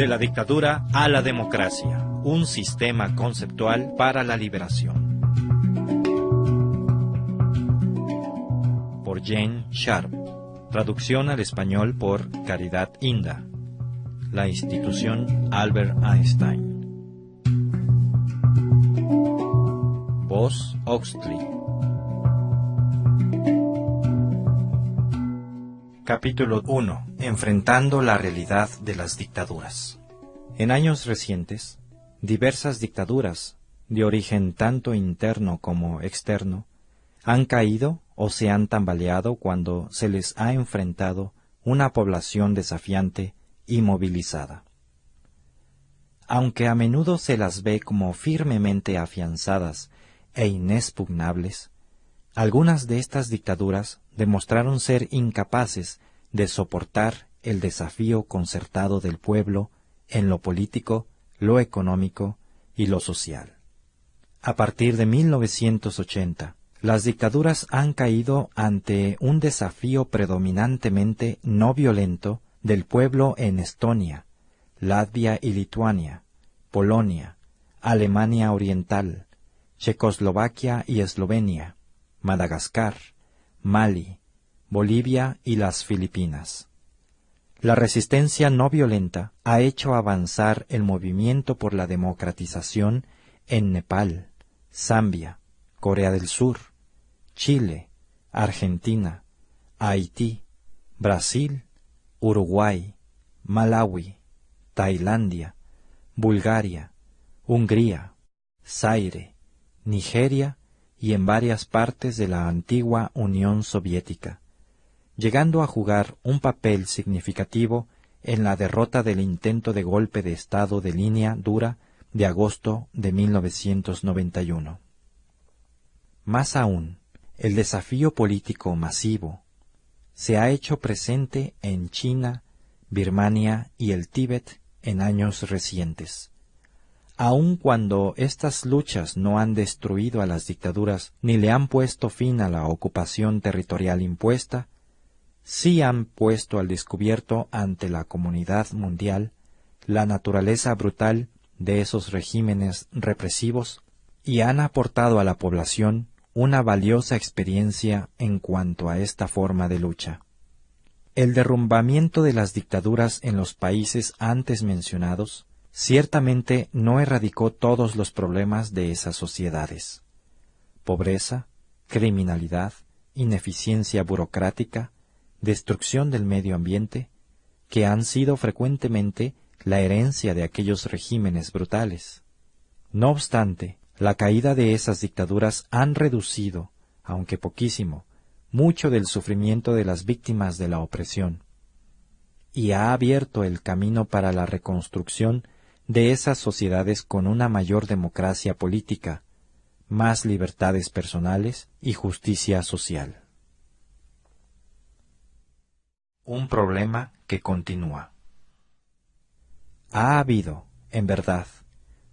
De la dictadura a la democracia, un sistema conceptual para la liberación. Por Jane Sharp. Traducción al español por Caridad Inda. La institución Albert Einstein. Voz Oxley. Capítulo 1. Enfrentando la realidad de las dictaduras. En años recientes, diversas dictaduras, de origen tanto interno como externo, han caído o se han tambaleado cuando se les ha enfrentado una población desafiante y movilizada. Aunque a menudo se las ve como firmemente afianzadas e inexpugnables, algunas de estas dictaduras demostraron ser incapaces de soportar el desafío concertado del pueblo en lo político, lo económico y lo social. A partir de 1980, las dictaduras han caído ante un desafío predominantemente no violento del pueblo en Estonia, Latvia y Lituania, Polonia, Alemania Oriental, Checoslovaquia y Eslovenia, Madagascar, Mali, Bolivia y las Filipinas. La resistencia no violenta ha hecho avanzar el movimiento por la democratización en Nepal, Zambia, Corea del Sur, Chile, Argentina, Haití, Brasil, Uruguay, Malawi, Tailandia, Bulgaria, Hungría, Zaire, Nigeria y en varias partes de la antigua Unión Soviética, llegando a jugar un papel significativo en la derrota del intento de golpe de Estado de línea dura de agosto de 1991. Más aún, el desafío político masivo se ha hecho presente en China, Birmania y el Tíbet en años recientes. Aun cuando estas luchas no han destruido a las dictaduras ni le han puesto fin a la ocupación territorial impuesta, sí han puesto al descubierto ante la comunidad mundial la naturaleza brutal de esos regímenes represivos y han aportado a la población una valiosa experiencia en cuanto a esta forma de lucha. El derrumbamiento de las dictaduras en los países antes mencionados ciertamente no erradicó todos los problemas de esas sociedades. Pobreza, criminalidad, ineficiencia burocrática, destrucción del medio ambiente, que han sido frecuentemente la herencia de aquellos regímenes brutales. No obstante, la caída de esas dictaduras han reducido, aunque poquísimo, mucho del sufrimiento de las víctimas de la opresión, y ha abierto el camino para la reconstrucción de esas sociedades con una mayor democracia política, más libertades personales y justicia social. Un problema que continúa. Ha habido, en verdad,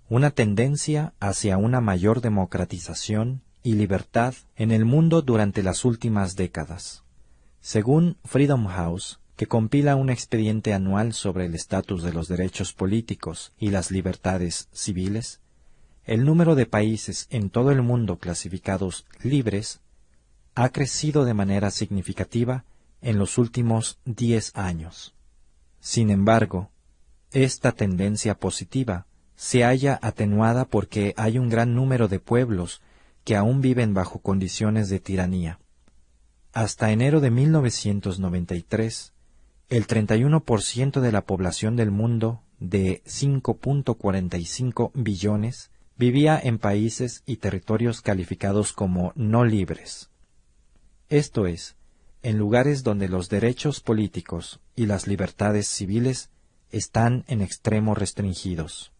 una tendencia hacia una mayor democratización y libertad en el mundo durante las últimas décadas. Según Freedom House, que compila un expediente anual sobre el estatus de los derechos políticos y las libertades civiles, el número de países en todo el mundo clasificados libres ha crecido de manera significativa en los últimos 10 años. Sin embargo, esta tendencia positiva se halla atenuada porque hay un gran número de pueblos que aún viven bajo condiciones de tiranía. Hasta enero de 1993, el 31% de la población del mundo, de 5.45 billones, vivía en países y territorios calificados como no libres. Esto es, en lugares donde los derechos políticos y las libertades civiles están en extremo restringidos.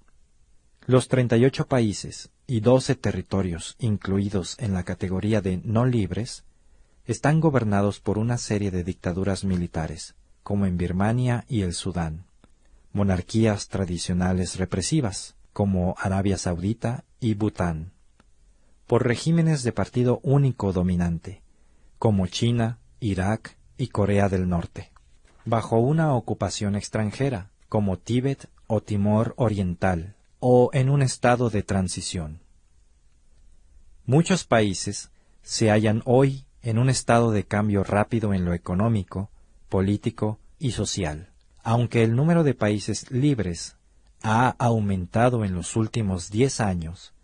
Los 38 países y 12 territorios incluidos en la categoría de no libres están gobernados por una serie de dictaduras militares, como en Birmania y el Sudán, monarquías tradicionales represivas, como Arabia Saudita y Bután, por regímenes de partido único dominante, como China, Irak y Corea del Norte, bajo una ocupación extranjera, como Tíbet o Timor Oriental, o en un estado de transición. Muchos países se hallan hoy en un estado de cambio rápido en lo económico, político y social. Aunque el número de países libres ha aumentado en los últimos 10 años,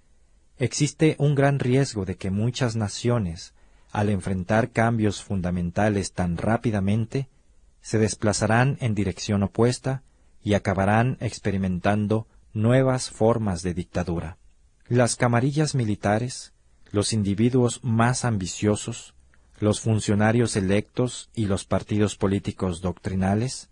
existe un gran riesgo de que muchas naciones, al enfrentar cambios fundamentales tan rápidamente, se desplazarán en dirección opuesta y acabarán experimentando nuevas formas de dictadura. Las camarillas militares, los individuos más ambiciosos, los funcionarios electos y los partidos políticos doctrinales,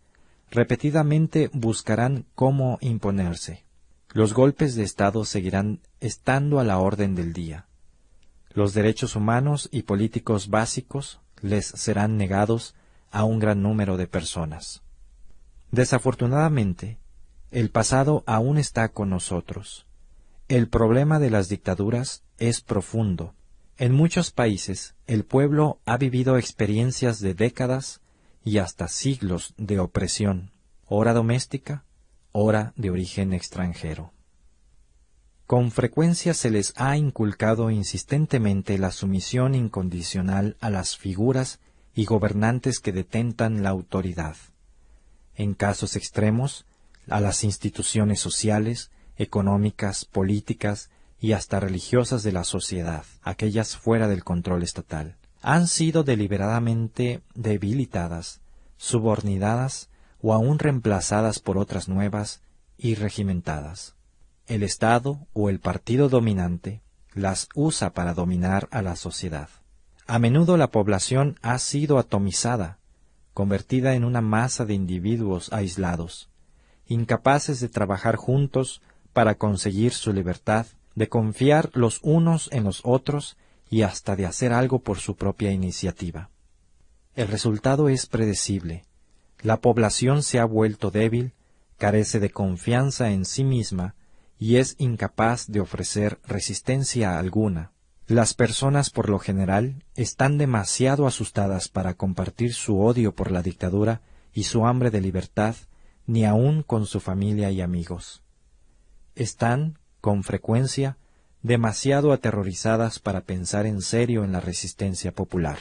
repetidamente buscarán cómo imponerse. Los golpes de Estado seguirán estando a la orden del día. Los derechos humanos y políticos básicos les serán negados a un gran número de personas. Desafortunadamente, el pasado aún está con nosotros. El problema de las dictaduras es profundo. En muchos países, el pueblo ha vivido experiencias de décadas y hasta siglos de opresión, ora doméstica, ora de origen extranjero. Con frecuencia se les ha inculcado insistentemente la sumisión incondicional a las figuras y gobernantes que detentan la autoridad. En casos extremos, a las instituciones sociales, económicas, políticas y hasta religiosas de la sociedad, aquellas fuera del control estatal, han sido deliberadamente debilitadas, subordinadas o aún reemplazadas por otras nuevas y regimentadas. El Estado o el partido dominante las usa para dominar a la sociedad. A menudo la población ha sido atomizada, convertida en una masa de individuos aislados, incapaces de trabajar juntos para conseguir su libertad, de confiar los unos en los otros y hasta de hacer algo por su propia iniciativa. El resultado es predecible. La población se ha vuelto débil, carece de confianza en sí misma y es incapaz de ofrecer resistencia alguna. Las personas por lo general están demasiado asustadas para compartir su odio por la dictadura y su hambre de libertad, ni aun con su familia y amigos. Están, con frecuencia, demasiado aterrorizadas para pensar en serio en la resistencia popular.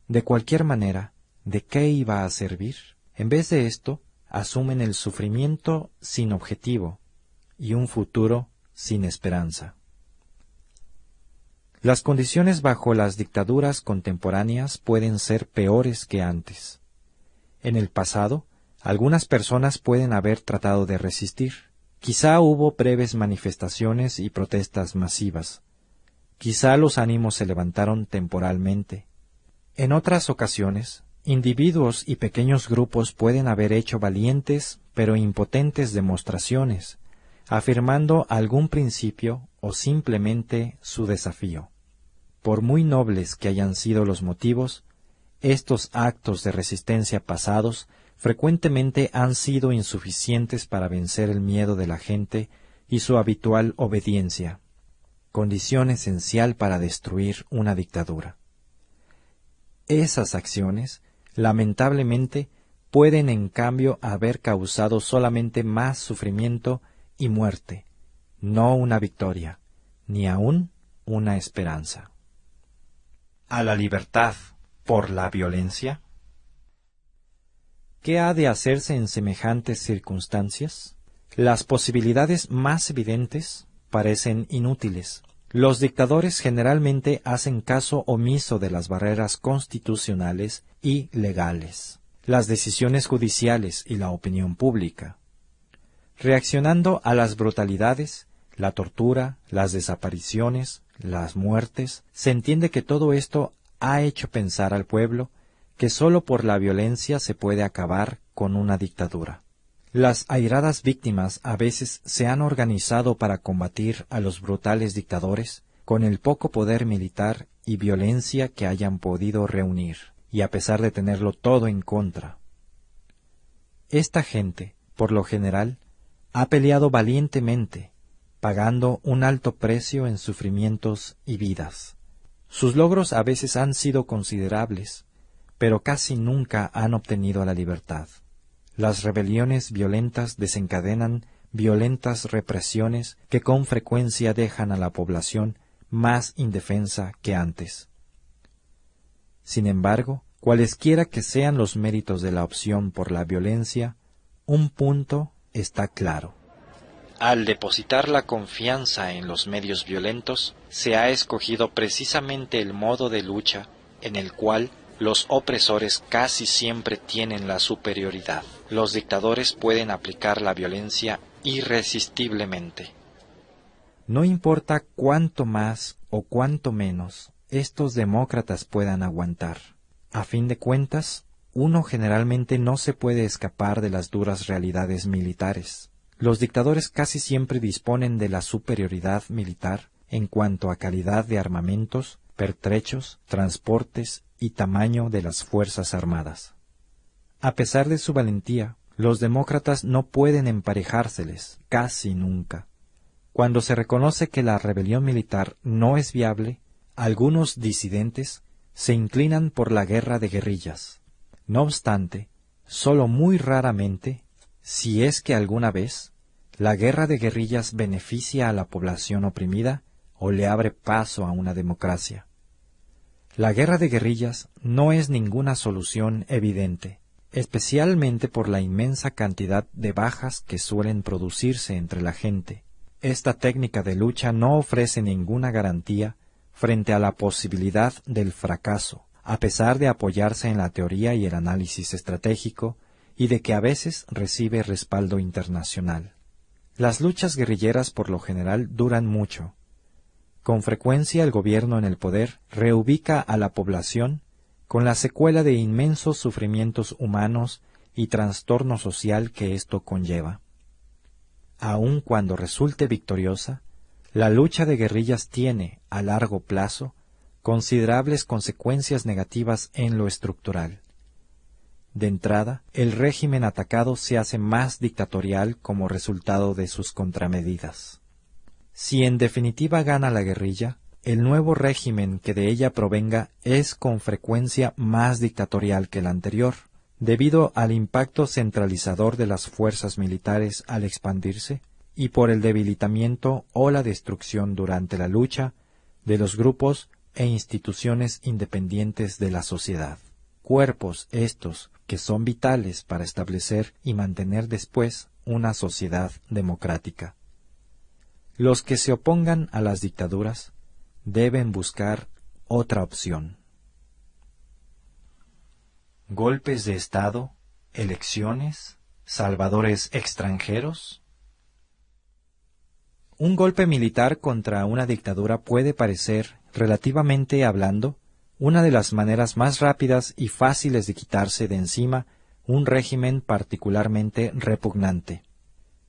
De cualquier manera, ¿de qué iba a servir? En vez de esto, asumen el sufrimiento sin objetivo y un futuro sin esperanza. Las condiciones bajo las dictaduras contemporáneas pueden ser peores que antes. En el pasado, algunas personas pueden haber tratado de resistir. Quizá hubo breves manifestaciones y protestas masivas. Quizá los ánimos se levantaron temporalmente. En otras ocasiones, individuos y pequeños grupos pueden haber hecho valientes pero impotentes demostraciones, afirmando algún principio o simplemente su desafío. Por muy nobles que hayan sido los motivos, estos actos de resistencia pasados frecuentemente han sido insuficientes para vencer el miedo de la gente y su habitual obediencia, condición esencial para destruir una dictadura. Esas acciones, lamentablemente, pueden en cambio haber causado solamente más sufrimiento y muerte, no una victoria, ni aun una esperanza. ¿A la libertad por la violencia? ¿Qué ha de hacerse en semejantes circunstancias? Las posibilidades más evidentes parecen inútiles. Los dictadores generalmente hacen caso omiso de las barreras constitucionales y legales, las decisiones judiciales y la opinión pública. Reaccionando a las brutalidades, la tortura, las desapariciones, las muertes, se entiende que todo esto ha hecho pensar al pueblo que sólo por la violencia se puede acabar con una dictadura. Las airadas víctimas a veces se han organizado para combatir a los brutales dictadores con el poco poder militar y violencia que hayan podido reunir, y a pesar de tenerlo todo en contra. Esta gente, por lo general, ha peleado valientemente, pagando un alto precio en sufrimientos y vidas. Sus logros a veces han sido considerables, pero casi nunca han obtenido la libertad. Las rebeliones violentas desencadenan violentas represiones que con frecuencia dejan a la población más indefensa que antes. Sin embargo, cualesquiera que sean los méritos de la opción por la violencia, un punto está claro. Al depositar la confianza en los medios violentos, se ha escogido precisamente el modo de lucha en el cual los opresores casi siempre tienen la superioridad. Los dictadores pueden aplicar la violencia irresistiblemente. No importa cuánto más o cuánto menos estos demócratas puedan aguantar. A fin de cuentas, uno generalmente no se puede escapar de las duras realidades militares. Los dictadores casi siempre disponen de la superioridad militar en cuanto a calidad de armamentos, pertrechos, transportes y tamaño de las fuerzas armadas. A pesar de su valentía, los demócratas no pueden emparejárseles, casi nunca. Cuando se reconoce que la rebelión militar no es viable, algunos disidentes se inclinan por la guerra de guerrillas. No obstante, solo muy raramente, si es que alguna vez, la guerra de guerrillas beneficia a la población oprimida o le abre paso a una democracia. La guerra de guerrillas no es ninguna solución evidente, especialmente por la inmensa cantidad de bajas que suelen producirse entre la gente. Esta técnica de lucha no ofrece ninguna garantía frente a la posibilidad del fracaso, a pesar de apoyarse en la teoría y el análisis estratégico, y de que a veces recibe respaldo internacional. Las luchas guerrilleras por lo general duran mucho. Con frecuencia el gobierno en el poder reubica a la población con la secuela de inmensos sufrimientos humanos y trastorno social que esto conlleva. Aun cuando resulte victoriosa, la lucha de guerrillas tiene, a largo plazo, considerables consecuencias negativas en lo estructural. De entrada, el régimen atacado se hace más dictatorial como resultado de sus contramedidas. Si en definitiva gana la guerrilla, el nuevo régimen que de ella provenga es con frecuencia más dictatorial que el anterior, debido al impacto centralizador de las fuerzas militares al expandirse y por el debilitamiento o la destrucción durante la lucha de los grupos e instituciones independientes de la sociedad. Cuerpos estos que son vitales para establecer y mantener después una sociedad democrática. Los que se opongan a las dictaduras deben buscar otra opción. Golpes de Estado, elecciones, salvadores extranjeros. Un golpe militar contra una dictadura puede parecer, relativamente hablando, una de las maneras más rápidas y fáciles de quitarse de encima un régimen particularmente repugnante.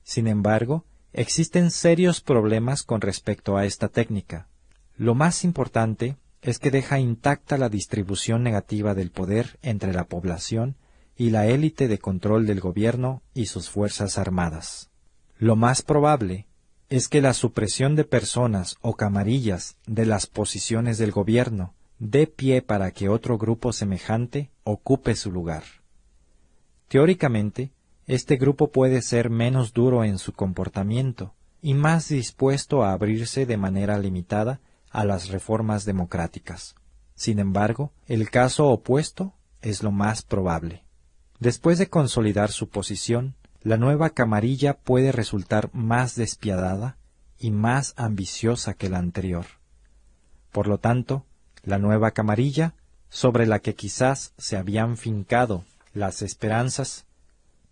Sin embargo, existen serios problemas con respecto a esta técnica. Lo más importante es que deja intacta la distribución negativa del poder entre la población y la élite de control del gobierno y sus fuerzas armadas. Lo más probable es que la supresión de personas o camarillas de las posiciones del gobierno dé pie para que otro grupo semejante ocupe su lugar. Teóricamente, este grupo puede ser menos duro en su comportamiento y más dispuesto a abrirse de manera limitada a las reformas democráticas. Sin embargo, el caso opuesto es lo más probable. Después de consolidar su posición, la nueva camarilla puede resultar más despiadada y más ambiciosa que la anterior. Por lo tanto, la nueva camarilla, sobre la que quizás se habían fincado las esperanzas,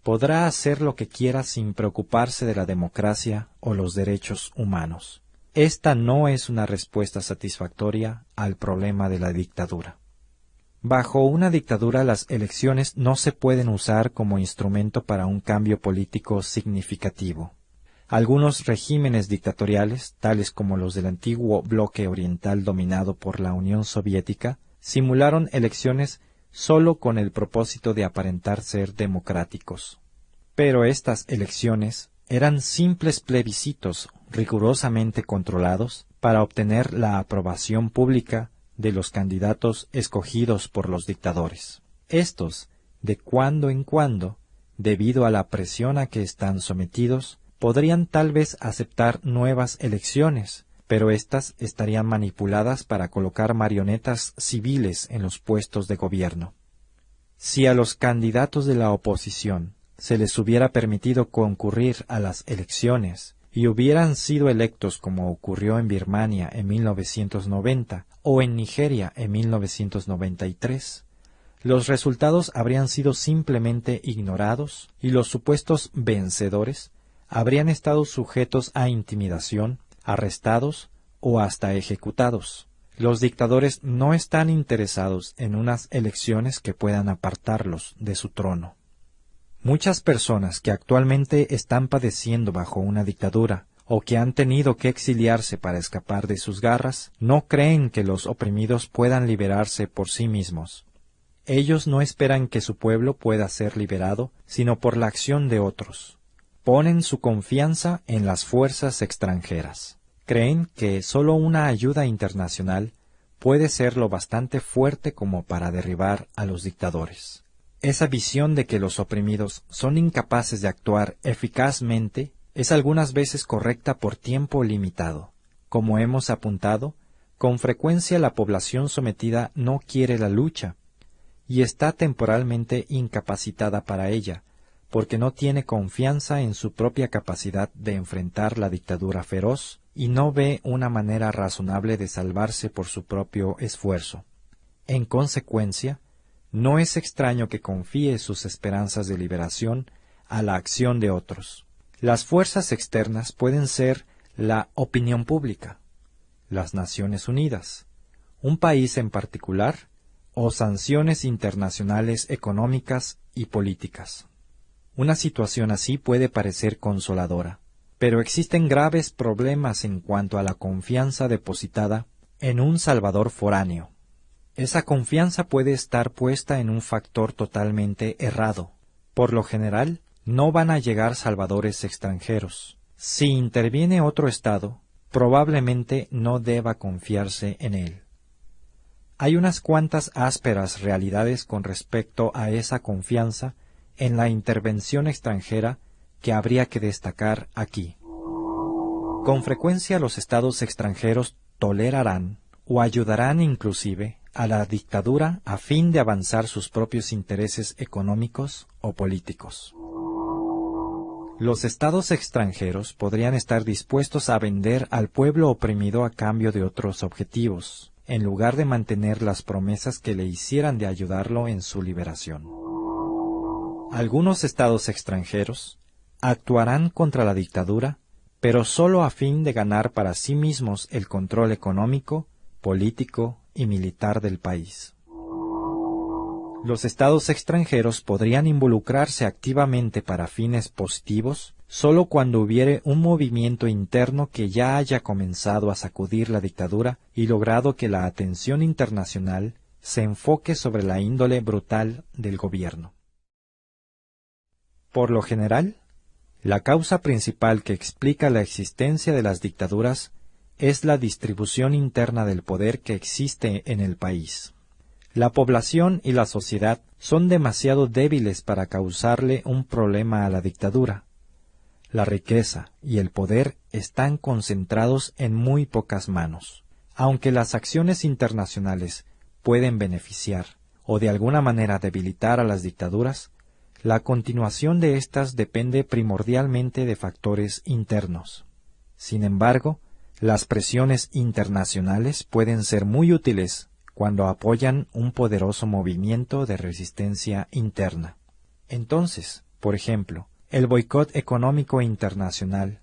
podrá hacer lo que quiera sin preocuparse de la democracia o los derechos humanos. Esta no es una respuesta satisfactoria al problema de la dictadura. Bajo una dictadura las elecciones no se pueden usar como instrumento para un cambio político significativo. Algunos regímenes dictatoriales, tales como los del antiguo bloque oriental dominado por la Unión Soviética, simularon elecciones solo con el propósito de aparentar ser democráticos. Pero estas elecciones eran simples plebiscitos rigurosamente controlados para obtener la aprobación pública de los candidatos escogidos por los dictadores. Estos, de cuando en cuando, debido a la presión a que están sometidos, podrían tal vez aceptar nuevas elecciones, pero éstas estarían manipuladas para colocar marionetas civiles en los puestos de gobierno. Si a los candidatos de la oposición se les hubiera permitido concurrir a las elecciones y hubieran sido electos como ocurrió en Birmania en 1990 o en Nigeria en 1993, los resultados habrían sido simplemente ignorados y los supuestos vencedores habrían estado sujetos a intimidación, arrestados o hasta ejecutados. Los dictadores no están interesados en unas elecciones que puedan apartarlos de su trono. Muchas personas que actualmente están padeciendo bajo una dictadura o que han tenido que exiliarse para escapar de sus garras, no creen que los oprimidos puedan liberarse por sí mismos. Ellos no esperan que su pueblo pueda ser liberado, sino por la acción de otros. Ponen su confianza en las fuerzas extranjeras. Creen que solo una ayuda internacional puede ser lo bastante fuerte como para derribar a los dictadores. Esa visión de que los oprimidos son incapaces de actuar eficazmente es algunas veces correcta por tiempo limitado. Como hemos apuntado, con frecuencia la población sometida no quiere la lucha y está temporalmente incapacitada para ella, porque no tiene confianza en su propia capacidad de enfrentar la dictadura feroz y no ve una manera razonable de salvarse por su propio esfuerzo. En consecuencia, no es extraño que confíe sus esperanzas de liberación a la acción de otros. Las fuerzas externas pueden ser la opinión pública, las Naciones Unidas, un país en particular, o sanciones internacionales económicas y políticas. Una situación así puede parecer consoladora, pero existen graves problemas en cuanto a la confianza depositada en un salvador foráneo. Esa confianza puede estar puesta en un factor totalmente errado. Por lo general, no van a llegar salvadores extranjeros. Si interviene otro Estado, probablemente no deba confiarse en él. Hay unas cuantas ásperas realidades con respecto a esa confianza en la intervención extranjera que habría que destacar aquí. Con frecuencia los estados extranjeros tolerarán o ayudarán inclusive a la dictadura a fin de avanzar sus propios intereses económicos o políticos. Los estados extranjeros podrían estar dispuestos a vender al pueblo oprimido a cambio de otros objetivos, en lugar de mantener las promesas que le hicieran de ayudarlo en su liberación. Algunos estados extranjeros actuarán contra la dictadura, pero solo a fin de ganar para sí mismos el control económico, político y militar del país. Los estados extranjeros podrían involucrarse activamente para fines positivos solo cuando hubiere un movimiento interno que ya haya comenzado a sacudir la dictadura y logrado que la atención internacional se enfoque sobre la índole brutal del gobierno. Por lo general, la causa principal que explica la existencia de las dictaduras es la distribución interna del poder que existe en el país. La población y la sociedad son demasiado débiles para causarle un problema a la dictadura. La riqueza y el poder están concentrados en muy pocas manos. Aunque las acciones internacionales pueden beneficiar o de alguna manera debilitar a las dictaduras, la continuación de éstas depende primordialmente de factores internos. Sin embargo, las presiones internacionales pueden ser muy útiles cuando apoyan un poderoso movimiento de resistencia interna. Entonces, por ejemplo, el boicot económico internacional,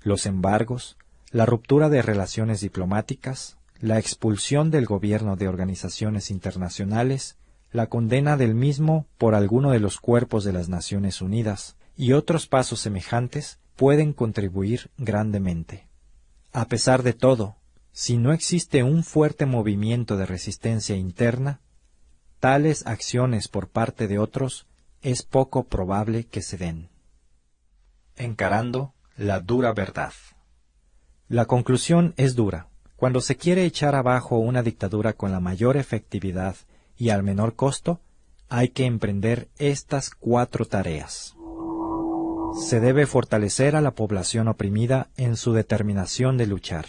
los embargos, la ruptura de relaciones diplomáticas, la expulsión del gobierno de organizaciones internacionales, la condena del mismo por alguno de los cuerpos de las Naciones Unidas y otros pasos semejantes pueden contribuir grandemente. A pesar de todo, si no existe un fuerte movimiento de resistencia interna, tales acciones por parte de otros es poco probable que se den. Encarando la dura verdad. La conclusión es dura. Cuando se quiere echar abajo una dictadura con la mayor efectividad y al menor costo, hay que emprender estas 4 tareas. Se debe fortalecer a la población oprimida en su determinación de luchar,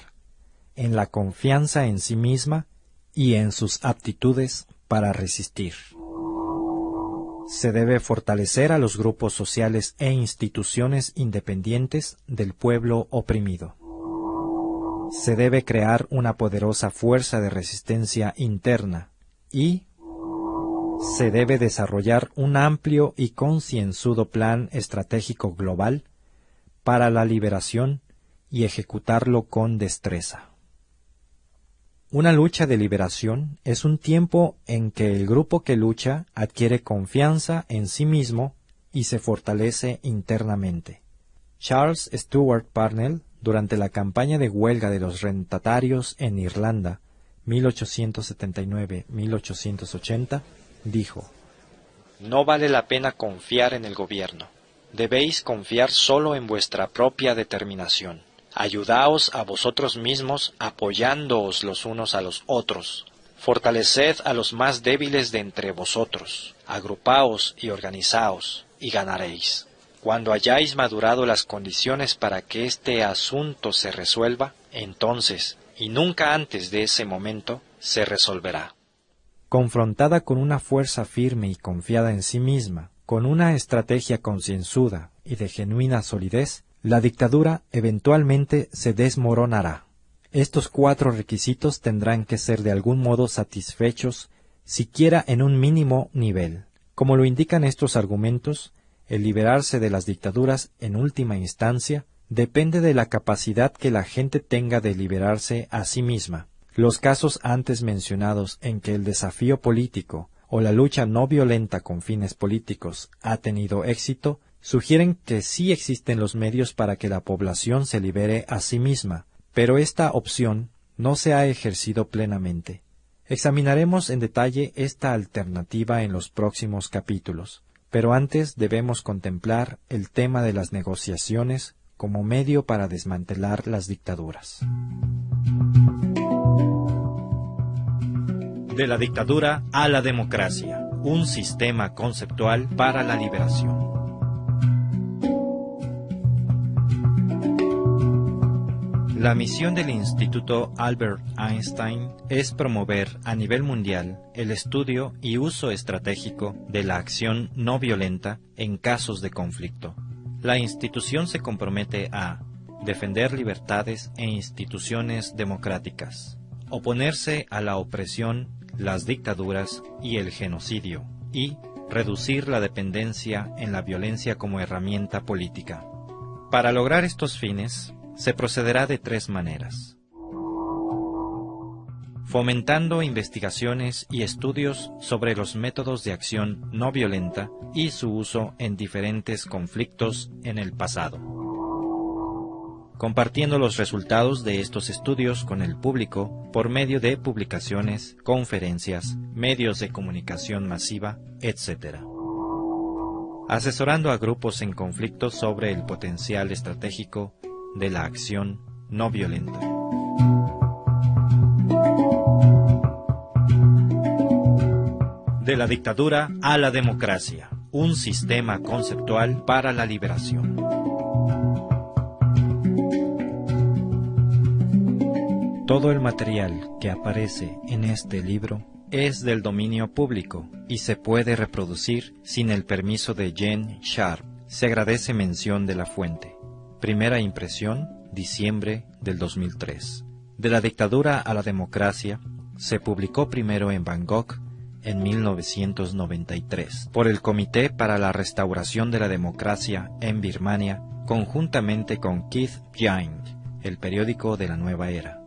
en la confianza en sí misma y en sus aptitudes para resistir. Se debe fortalecer a los grupos sociales e instituciones independientes del pueblo oprimido. Se debe crear una poderosa fuerza de resistencia interna y se debe desarrollar un amplio y concienzudo plan estratégico global para la liberación y ejecutarlo con destreza. Una lucha de liberación es un tiempo en que el grupo que lucha adquiere confianza en sí mismo y se fortalece internamente. Charles Stewart Parnell, durante la campaña de huelga de los rentatarios en Irlanda, 1879-1880, dijo: «No vale la pena confiar en el gobierno. Debéis confiar solo en vuestra propia determinación. Ayudaos a vosotros mismos apoyándoos los unos a los otros. Fortaleced a los más débiles de entre vosotros. Agrupaos y organizaos, y ganaréis. Cuando hayáis madurado las condiciones para que este asunto se resuelva, entonces, y nunca antes de ese momento, se resolverá». Confrontada con una fuerza firme y confiada en sí misma, con una estrategia concienzuda y de genuina solidez, la dictadura eventualmente se desmoronará. Estos 4 requisitos tendrán que ser de algún modo satisfechos, siquiera en un mínimo nivel. Como lo indican estos argumentos, el liberarse de las dictaduras en última instancia depende de la capacidad que la gente tenga de liberarse a sí misma. Los casos antes mencionados en que el desafío político o la lucha no violenta con fines políticos ha tenido éxito, sugieren que sí existen los medios para que la población se libere a sí misma, pero esta opción no se ha ejercido plenamente. Examinaremos en detalle esta alternativa en los próximos capítulos, pero antes debemos contemplar el tema de las negociaciones como medio para desmantelar las dictaduras. De la dictadura a la democracia, un sistema conceptual para la liberación. La misión del Instituto Albert Einstein es promover a nivel mundial el estudio y uso estratégico de la acción no violenta en casos de conflicto. La institución se compromete a defender libertades e instituciones democráticas, oponerse a la opresión, las dictaduras y el genocidio, y reducir la dependencia en la violencia como herramienta política. Para lograr estos fines, se procederá de 3 maneras: fomentando investigaciones y estudios sobre los métodos de acción no violenta y su uso en diferentes conflictos en el pasado, compartiendo los resultados de estos estudios con el público por medio de publicaciones, conferencias, medios de comunicación masiva, etc. Asesorando a grupos en conflicto sobre el potencial estratégico de la acción no violenta. De la dictadura a la democracia, un sistema conceptual para la liberación. Todo el material que aparece en este libro es del dominio público y se puede reproducir sin el permiso de Jen Sharp. Se agradece mención de la fuente. Primera impresión, diciembre del 2003. De la dictadura a la democracia se publicó primero en Bangkok en 1993 por el Comité para la Restauración de la Democracia en Birmania, conjuntamente con Keith Giant, el periódico de la nueva era.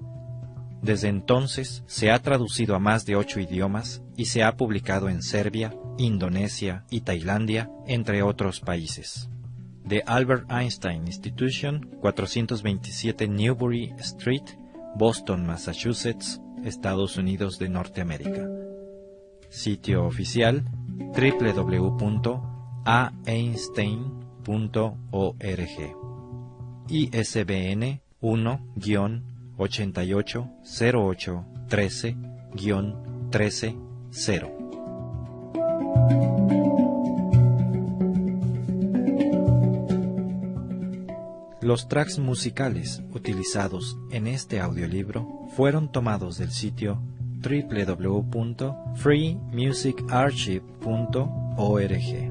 Desde entonces se ha traducido a más de 8 idiomas y se ha publicado en Serbia, Indonesia y Tailandia, entre otros países. The Albert Einstein Institution, 427 Newbury Street, Boston, Massachusetts, Estados Unidos de Norteamérica. Sitio oficial www.aeinstein.org. ISBN 1-880813-130. Los tracks musicales utilizados en este audiolibro fueron tomados del sitio www.freemusicarchive.org.